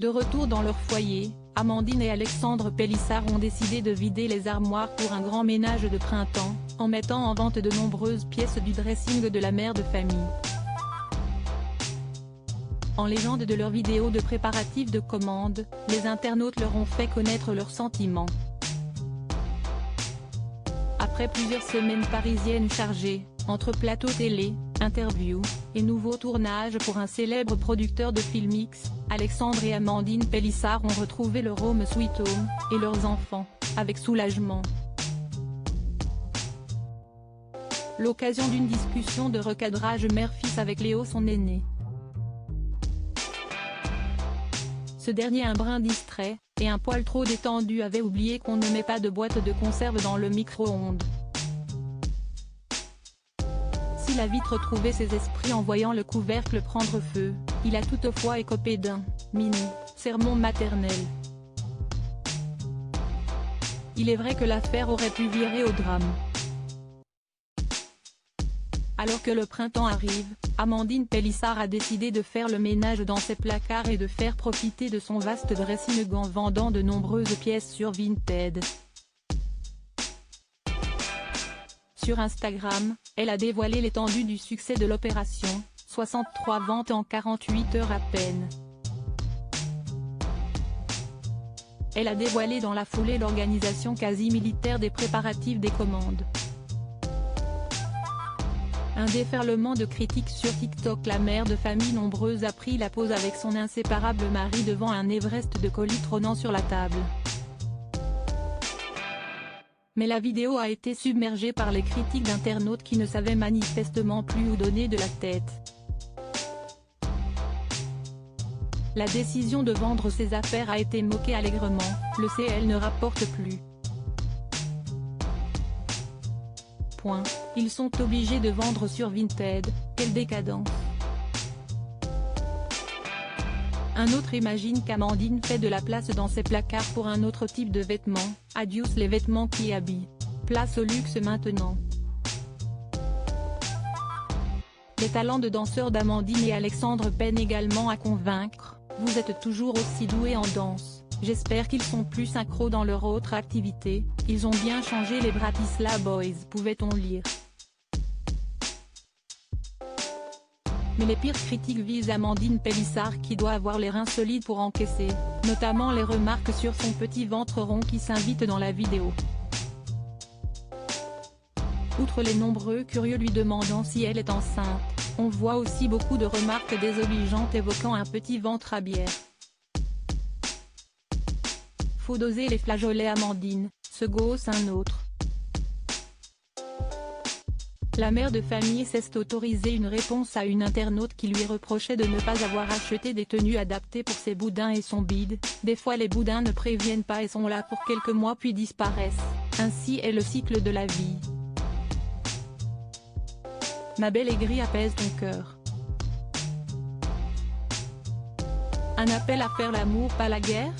De retour dans leur foyer, Amandine et Alexandre Pélissard ont décidé de vider les armoires pour un grand ménage de printemps, en mettant en vente de nombreuses pièces du dressing de la mère de famille. En légende de leurs vidéos de préparatifs de commande, les internautes leur ont fait connaître leurs sentiments. Après plusieurs semaines parisiennes chargées, entre plateaux télé, interviews, et nouveaux tournages pour un célèbre producteur de film X, Alexandre et Amandine Pélissard ont retrouvé leur home sweet home, et leurs enfants, avec soulagement. L'occasion d'une discussion de recadrage mère-fils avec Léo son aîné. Ce dernier un brin distrait, et un poil trop détendu avait oublié qu'on ne met pas de boîte de conserve dans le micro-ondes. S'il a vite retrouvé ses esprits en voyant le couvercle prendre feu, il a toutefois écopé d'un « mini » sermon maternel. Il est vrai que l'affaire aurait pu virer au drame. Alors que le printemps arrive, Amandine Pélissard a décidé de faire le ménage dans ses placards et de faire profiter de son vaste dressing en vendant de nombreuses pièces sur Vinted. Sur Instagram, elle a dévoilé l'étendue du succès de l'opération, 63 ventes en 48 heures à peine. Elle a dévoilé dans la foulée l'organisation quasi militaire des préparatifs des commandes. Un déferlement de critiques sur TikTok. La mère de famille nombreuse a pris la pose avec son inséparable mari devant un Everest de colis trônant sur la table. Mais la vidéo a été submergée par les critiques d'internautes qui ne savaient manifestement plus où donner de la tête. La décision de vendre ses affaires a été moquée allègrement, le CL ne rapporte plus. Ils sont obligés de vendre sur Vinted, quelle décadence. Un autre imagine qu'Amandine fait de la place dans ses placards pour un autre type de vêtements, adieu les vêtements qui habillent. Place au luxe maintenant. Les talents de danseurs d'Amandine et Alexandre peinent également à convaincre. Vous êtes toujours aussi doués en danse, j'espère qu'ils sont plus synchro dans leur autre activité, ils ont bien changé les Bratislava Boys, pouvait-on lire. Mais les pires critiques visent Amandine Pélissard qui doit avoir les reins solides pour encaisser, notamment les remarques sur son petit ventre rond qui s'invite dans la vidéo. Outre les nombreux curieux lui demandant si elle est enceinte, on voit aussi beaucoup de remarques désobligeantes évoquant un petit ventre à bière. Faut doser les flageolets Amandine, se gausse un autre. La mère de famille s'est autorisée une réponse à une internaute qui lui reprochait de ne pas avoir acheté des tenues adaptées pour ses boudins et son bide. Des fois les boudins ne préviennent pas et sont là pour quelques mois puis disparaissent, ainsi est le cycle de la vie. Ma belle aigrie apaise ton cœur. Un appel à faire l'amour pas la guerre ?